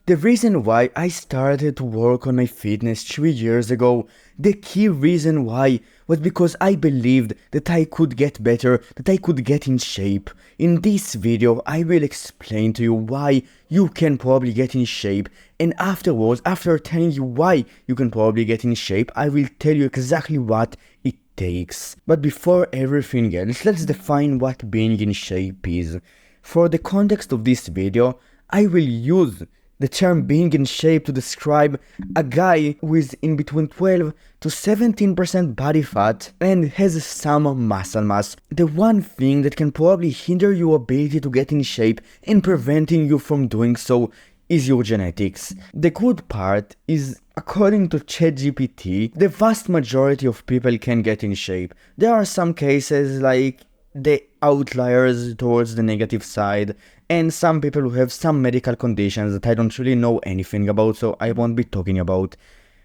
The reason why I started to work on my fitness 3 years ago, the key reason why was because I believed that I could get better, that I could get in shape. In this video, I will explain to you why you can probably get in shape, and afterwards, after telling you why you can probably get in shape, I will tell you exactly what it takes. But before everything else, let's define what being in shape is. For the context of this video, I will use the term being in shape to describe a guy who is in between 12 to 17% body fat and has some muscle mass. The one thing that can probably hinder your ability to get in shape and preventing you from doing so is your genetics. The good part is, according to ChatGPT, the vast majority of people can get in shape. There are some cases like the outliers towards the negative side, and some people who have some medical conditions that I don't really know anything about, so I won't be talking about.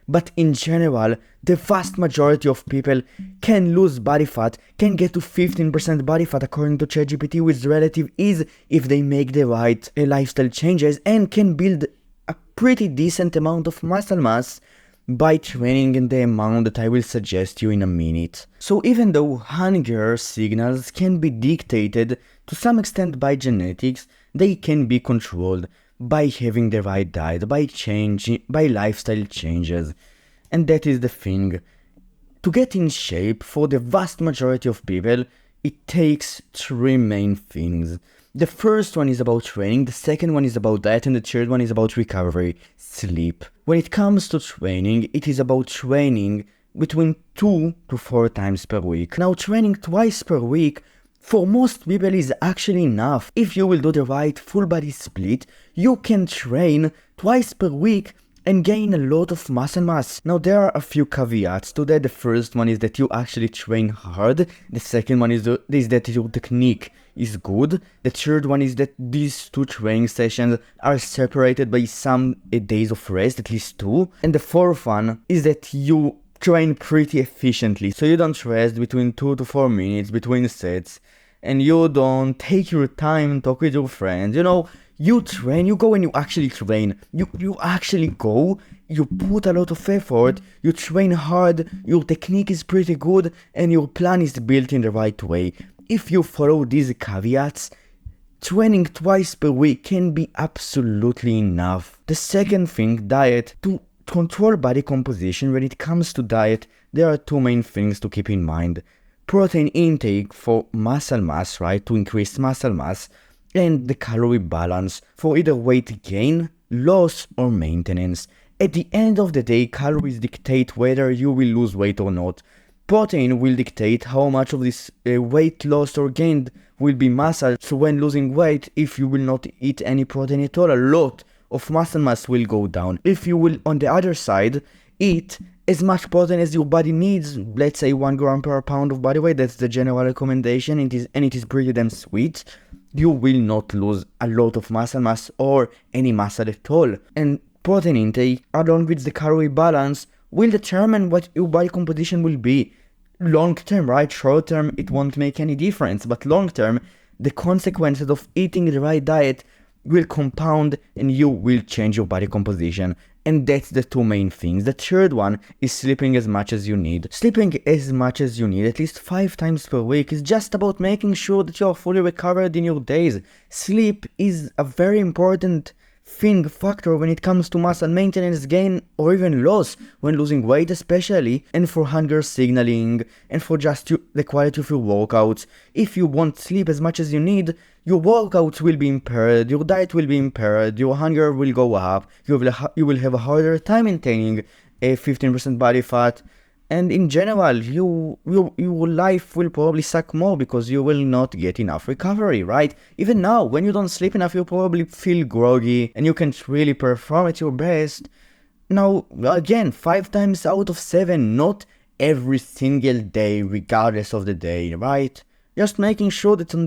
But in general, the vast majority of people can lose body fat, can get to 15% body fat according to ChatGPT with relative ease if they make the right lifestyle changes, and can build a pretty decent amount of muscle mass by training in the amount that I will suggest you in a minute. So even though hunger signals can be dictated to some extent by genetics, they can be controlled by having the right diet, by lifestyle changes. And that is the thing. To get in shape, for the vast majority of people, it takes three main things. The first one is about training, the second one is about diet, and the third one is about recovery, sleep. When it comes to training, it is about training between 2 to 4 times per week. Now, training twice per week for most people is actually enough. If you will do the right full body split, you can train twice per week and gain a lot of muscle mass. Now, there are a few caveats to that. The first one is that you actually train hard. The second one is that your technique is good. The third one is that these two training sessions are separated by some days of rest, at least 2. And the fourth one is that you train pretty efficiently, so you don't rest between 2 to 4 minutes between sets, and you don't take your time, talk with your friends. You train, you go and you actually train. You actually go, you put a lot of effort, you train hard, your technique is pretty good, and your plan is built in the right way. If you follow these caveats, training twice per week can be absolutely enough. The second thing, diet. To control body composition, when it comes to diet, there are two main things to keep in mind. Protein intake for muscle mass, right, to increase muscle mass, and the calorie balance for either weight gain, loss, or maintenance. At the end of the day, calories dictate whether you will lose weight or not. Protein will dictate how much of this weight lost or gained will be muscle. So when losing weight, if you will not eat any protein at all, a lot of muscle mass will go down. If you will, on the other side, eat as much protein as your body needs, let's say 1 gram per pound of body weight, that's the general recommendation, and it is pretty damn sweet, you will not lose a lot of muscle mass or any muscle at all. And protein intake, along with the calorie balance, will determine what your body composition will be. Long term, right? Short term, it won't make any difference, but long term, the consequences of eating the right diet will compound and you will change your body composition. And that's the two main things. The third one is sleeping as much as you need. Sleeping as much as you need, at least 5 times per week, is just about making sure that you are fully recovered in your days. Sleep is a very important factor when it comes to muscle maintenance, gain, or even loss when losing weight especially, and for hunger signaling, and for just the quality of your workouts. If you won't sleep as much as you need, your workouts will be impaired, your diet will be impaired, your hunger will go up, you will have a harder time maintaining a 15% body fat, and in general, your life will probably suck more because you will not get enough recovery, right? Even now, when you don't sleep enough, you probably feel groggy and you can't really perform at your best. Now, again, 5 times out of 7, not every single day, regardless of the day, right? Just making sure that on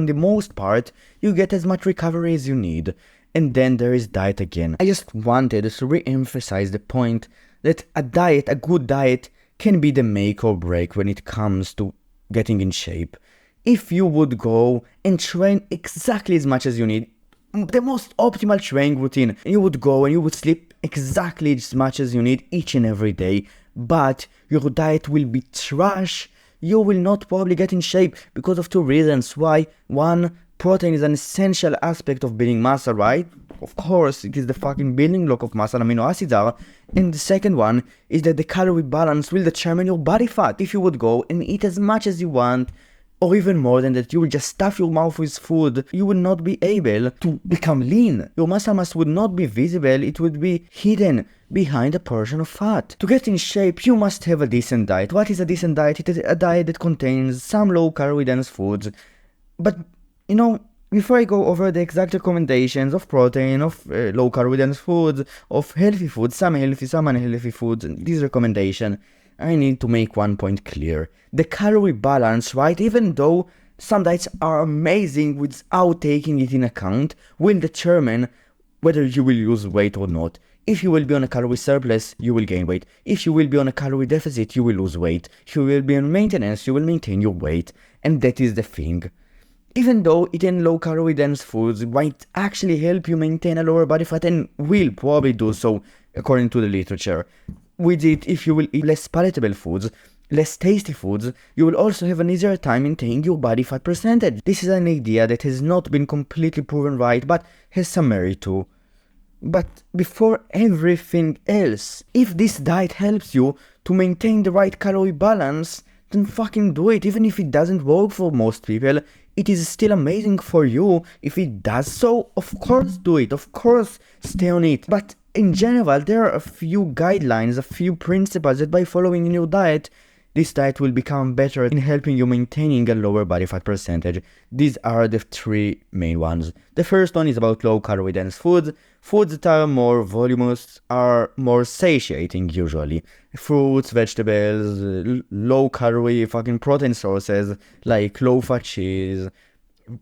the most part, you get as much recovery as you need. And then there is diet again. I just wanted to re-emphasize the point that a good diet, can be the make or break when it comes to getting in shape. If you would go and train exactly as much as you need, the most optimal training routine. You would go and you would sleep exactly as much as you need each and every day, but your diet will be trash. You will not probably get in shape because of two reasons. Why? One, protein is an essential aspect of building muscle, right? Of course, it is the fucking building block of muscle, amino acids are. And the second one is that the calorie balance will determine your body fat. If you would go and eat as much as you want, or even more than that, you will just stuff your mouth with food, you will not be able to become lean. Your muscle mass would not be visible, it would be hidden behind a portion of fat. To get in shape, you must have a decent diet. What is a decent diet? It is a diet that contains some low-calorie dense foods. But, before I go over the exact recommendations of protein, of low-calorie dense foods, of healthy foods, some healthy, some unhealthy foods, these recommendations, I need to make one point clear. The calorie balance, right, even though some diets are amazing without taking it in account, will determine whether you will lose weight or not. If you will be on a calorie surplus, you will gain weight. If you will be on a calorie deficit, you will lose weight. If you will be on maintenance, you will maintain your weight. And that is the thing. Even though eating low-calorie dense foods might actually help you maintain a lower body fat, and will probably do so according to the literature, with it, if you will eat less palatable foods, less tasty foods, you will also have an easier time maintaining your body fat percentage. This is an idea that has not been completely proven right, but has some merit too. But before everything else, if this diet helps you to maintain the right calorie balance, then fucking do it. Even if it doesn't work for most people, it is still amazing for you. If it does so, of course do it. Of course stay on it. But in general, there are a few guidelines, a few principles that by following in your diet, this diet will become better in helping you maintaining a lower body fat percentage. These are the three main ones. The first one is about low calorie dense foods. Foods that are more voluminous are more satiating usually. Fruits, vegetables, low calorie fucking protein sources like low fat cheese,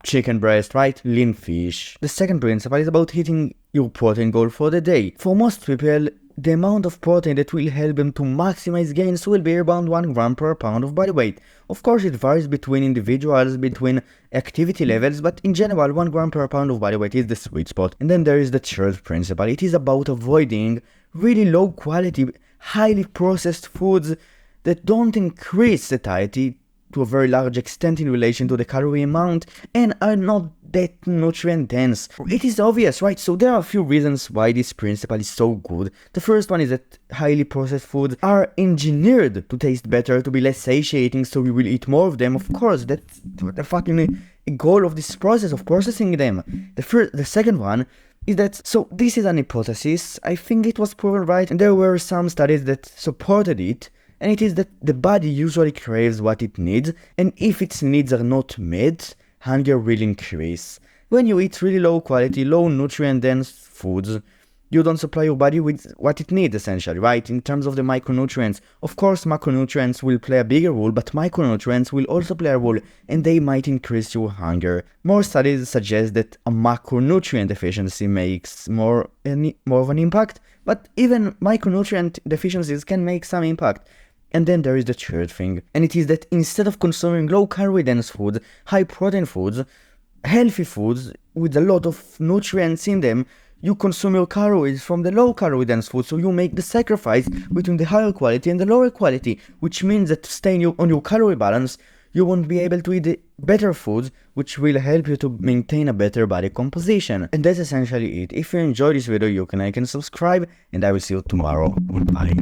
chicken breast, right? Lean fish. The second principle is about hitting your protein goal for the day. For most people, the amount of protein that will help them to maximize gains will be around 1 gram per pound of body weight. Of course, it varies between individuals, between activity levels, but in general, 1 gram per pound of body weight is the sweet spot. And then there is the third principle. It is about avoiding really low quality, highly processed foods that don't increase satiety to a very large extent in relation to the calorie amount and are not that nutrient dense. It is obvious, right? So there are a few reasons why this principle is so good. The first one is that highly processed foods are engineered to taste better, to be less satiating, so we will eat more of them. Of course, that's the fucking goal of this process of processing them. The second one is that, so this is an hypothesis, I think it was proven right, and there were some studies that supported it, and it is that the body usually craves what it needs, and if its needs are not met, hunger will increase. When you eat really low quality, low nutrient dense foods, you don't supply your body with what it needs essentially, right? In terms of the micronutrients. Of course, macronutrients will play a bigger role, but micronutrients will also play a role, and they might increase your hunger. More studies suggest that a macronutrient deficiency makes more of an impact, but even micronutrient deficiencies can make some impact. And then there is the third thing, and it is that instead of consuming low-calorie dense foods, high-protein foods, healthy foods with a lot of nutrients in them, you consume your calories from the low-calorie dense foods, so you make the sacrifice between the higher quality and the lower quality, which means that to stay on your calorie balance, you won't be able to eat the better foods, which will help you to maintain a better body composition. And that's essentially it. If you enjoyed this video, you can like and subscribe, and I will see you tomorrow. Goodbye.